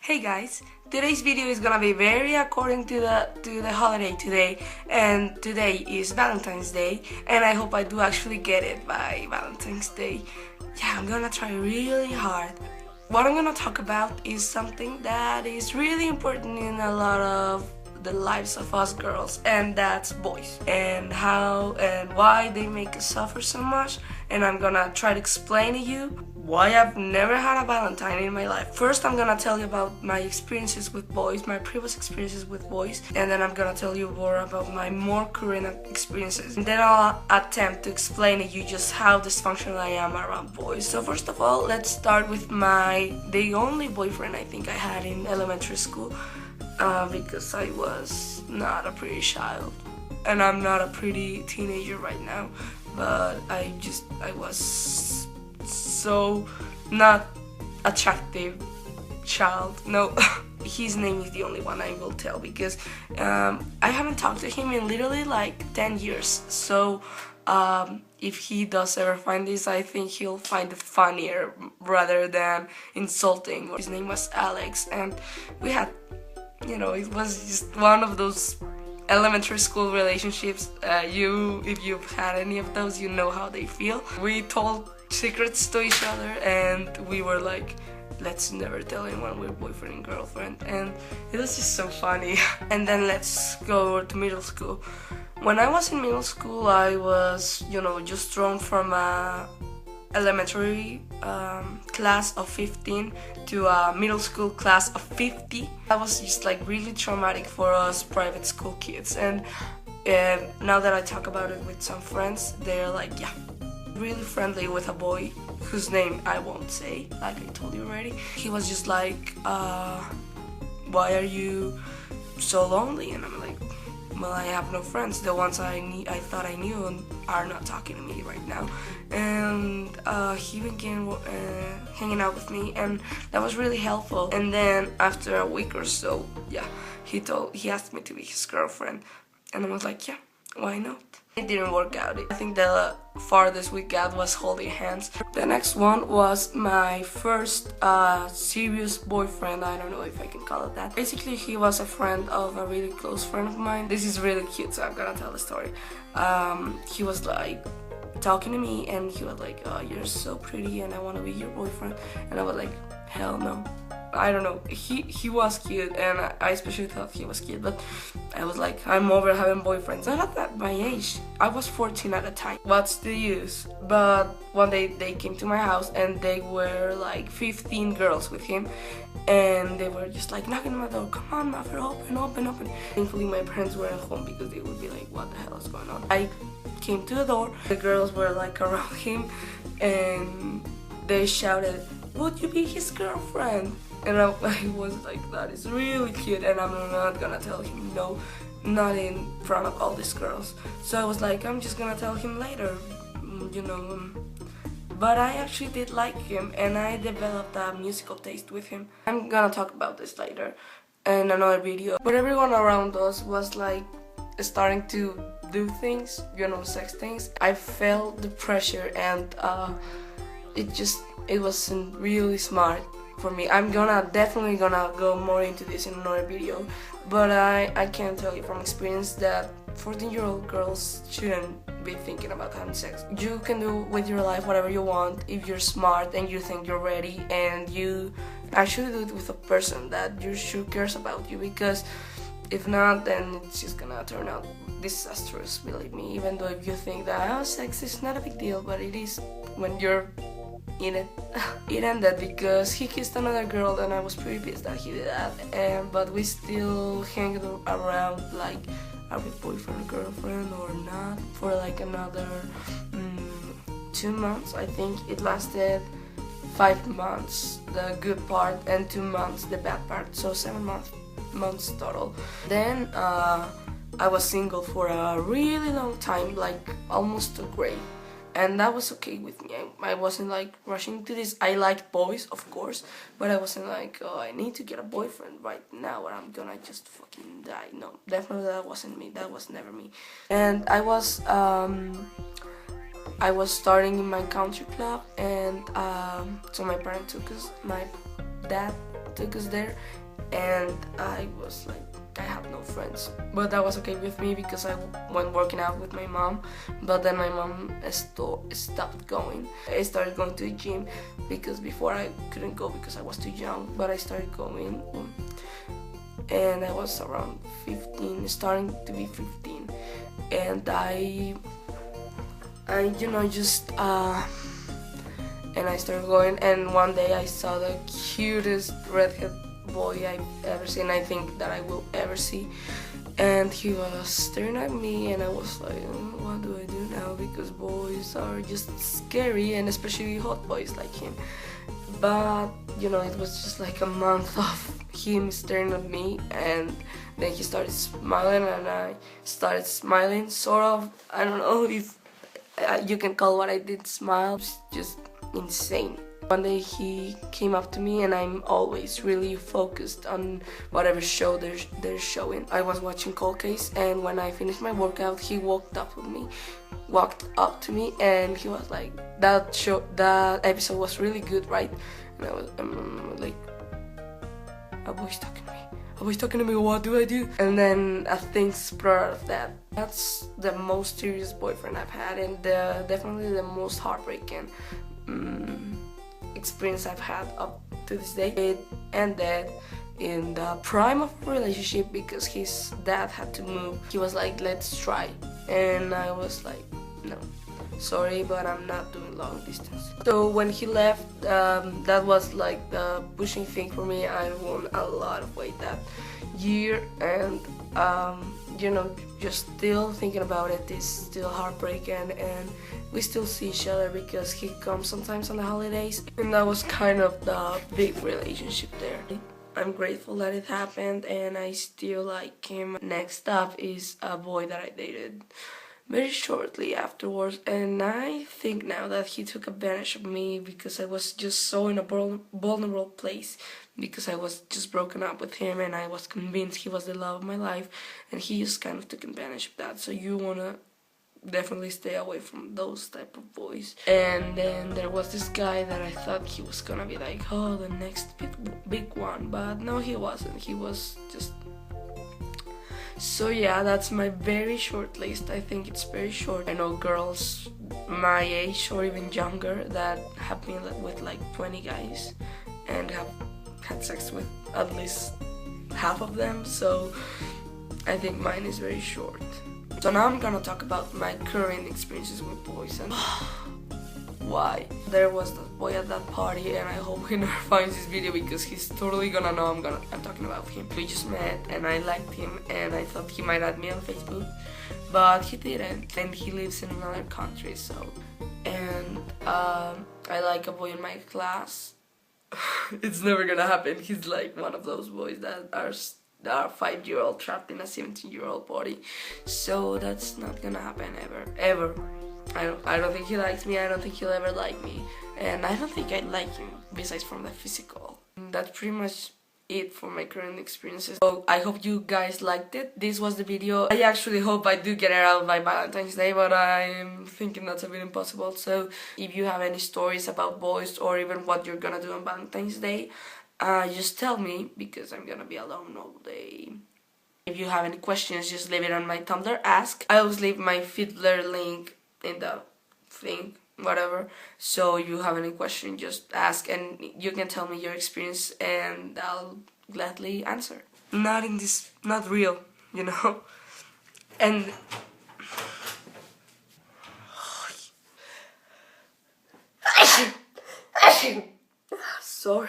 Hey guys, today's video is gonna be very according to the holiday today, and today is Valentine's Day, and I hope I do actually get it by Valentine's Day. Yeah, I'm gonna try really hard. What I'm gonna talk about is something that is really important in a lot of the lives of us girls, and that's boys, and how and why they make us suffer so much. And I'm gonna try to explain to you why I've never had a Valentine in my life. First, I'm gonna tell you about my experiences with boys, my previous experiences with boys, and then I'm gonna tell you more about my more current experiences. And then I'll attempt to explain to you just how dysfunctional I am around boys. So first of all, let's start with the only boyfriend I think I had in elementary school, because I was not a pretty child, and I'm not a pretty teenager right now, but I was so not attractive child. No. His name is the only one I will tell, because I haven't talked to him in literally like 10 years. So if he does ever find this, I think he'll find it funnier rather than insulting. His name was Alex, and we had, it was just one of those elementary school relationships. If you've had any of those, you know how they feel. We told secrets to each other, and we were like, let's never tell anyone we're boyfriend and girlfriend, and it was just so funny. And then let's go to middle school. When I was in middle school, I was, just thrown from a elementary class of 15 to a middle school class of 50. That was just like really traumatic for us private school kids, and now that I talk about it with some friends, they're like, yeah, really friendly with a boy whose name I won't say, like I told you already. He was just like, why are you so lonely? And I'm like, well, I have no friends. The ones I thought I knew are not talking to me right now. And he began hanging out with me, and that was really helpful. And then after a week or so, he asked me to be his girlfriend, and I was like, yeah, why not? It didn't work out. I think the farthest we got was holding hands. The next one was my first serious boyfriend. I don't know if I can call it that. Basically, he was a friend of a really close friend of mine. This is really cute, so I'm gonna tell the story. He was like talking to me, and he was like, oh, you're so pretty and I want to be your boyfriend. And I was like, hell no. I don't know, he was cute, and I especially thought he was cute, but I was like, I'm over having boyfriends. Not at my age, I was 14 at the time. What's the use? But one day they came to my house, and they were like 15 girls with him, and they were just like knocking on my door, come on, Mother, open. Thankfully my parents weren't home, because they would be like, what the hell is going on? I came to the door, the girls were like around him, and they shouted, would you be his girlfriend? And I was like, that is really cute, and I'm not gonna tell him no, not in front of all these girls. So I was like, I'm just gonna tell him later, But I actually did like him, and I developed a musical taste with him. I'm gonna talk about this later in another video. But everyone around us was like starting to do things, sex things. I felt the pressure, and it wasn't really smart for me. I'm definitely gonna go more into this in another video, but I can tell you from experience that 14-year-old girls shouldn't be thinking about having sex. You can do with your life whatever you want if you're smart and you think you're ready, and you actually do it with a person that you sure cares about you, because if not, then it's just gonna turn out disastrous, believe me. Even though if you think that sex is not a big deal, but it is when you're in it. It ended because he kissed another girl, and I was pretty pissed that he did that, but we still hanged around like, are we boyfriend or girlfriend or not, for like another 2 months. I think it lasted 5 months, the good part, and 2 months, the bad part, so 7 months total. Then I was single for a really long time, like almost a grade. And that was okay with me. I wasn't like rushing to this. I liked boys, of course, but I wasn't like, oh, I need to get a boyfriend right now or I'm gonna just fucking die. No, definitely that wasn't me. That was never me. And I was starting in my country club, and so my parents took us, my dad took us there, and I was like, I had no friends, but that was okay with me because I went working out with my mom. But then my mom stopped going. I started going to the gym because before I couldn't go because I was too young, but I started going, and I was around 15, starting to be 15, and I just and I started going, and one day I saw the cutest redhead boy I've ever seen, I think that I will ever see, and he was staring at me, and I was like, what do I do now, because boys are just scary, and especially hot boys like him. But it was just like a month of him staring at me, and then he started smiling, and I started smiling, sort of. I don't know if you can call what I did smile. It's just insane. One day he came up to me, and I'm always really focused on whatever show they're showing. I was watching Cold Case, and when I finished my workout, he walked up to me, and he was like, that episode was really good, right? And I was like, a boy's talking to me. A boy's talking to me, what do I do? And then a thing spread out of that. That's the most serious boyfriend I've had, and definitely the most heartbreaking experience I've had up to this day. It ended in the prime of a relationship because his dad had to move. He was like, let's try, and I was like, no, sorry, but I'm not doing long distance. So when he left, that was like the pushing thing for me. I won a lot of weight that year, and just still thinking about it is still heartbreaking, and we still see each other because he comes sometimes on the holidays, and that was kind of the big relationship there. I'm grateful that it happened, and I still like him. Next up is a boy that I dated very shortly afterwards, and I think now that he took advantage of me because I was just so in a vulnerable place, because I was just broken up with him, and I was convinced he was the love of my life, and he just kind of took advantage of that. So you wanna definitely stay away from those type of boys. And then there was this guy that I thought he was gonna be like, oh, the next big one, but no, he wasn't. He was just... So yeah, that's my very short list. I think it's very short. I know girls my age or even younger that have been with like 20 guys and have had sex with at least half of them, so I think mine is very short. So now I'm gonna talk about my current experiences with boys and why. There was that boy at that party, and I hope he never finds this video because he's totally gonna know I'm talking about him. We just met, and I liked him, and I thought he might add me on Facebook, but he didn't, and he lives in another country. So, and I like a boy in my class. It's never gonna happen. He's like one of those boys that are 5-year-old trapped in a 17-year-old body. So that's not gonna happen ever. I don't think he likes me. I don't think he'll ever like me, and I don't think I like him besides from the physical. That's pretty much it for my current experiences. So I hope you guys liked it. This was the video. I actually hope I do get it out by Valentine's Day, but I'm thinking that's a bit impossible. So if you have any stories about boys or even what you're gonna do on Valentine's Day, just tell me, because I'm gonna be alone all day. If you have any questions, just leave it on my Tumblr ask. I always leave my Fiddler link in the thing, whatever. So if you have any question, just ask, and you can tell me your experience, and I'll gladly answer. Not real, And sorry.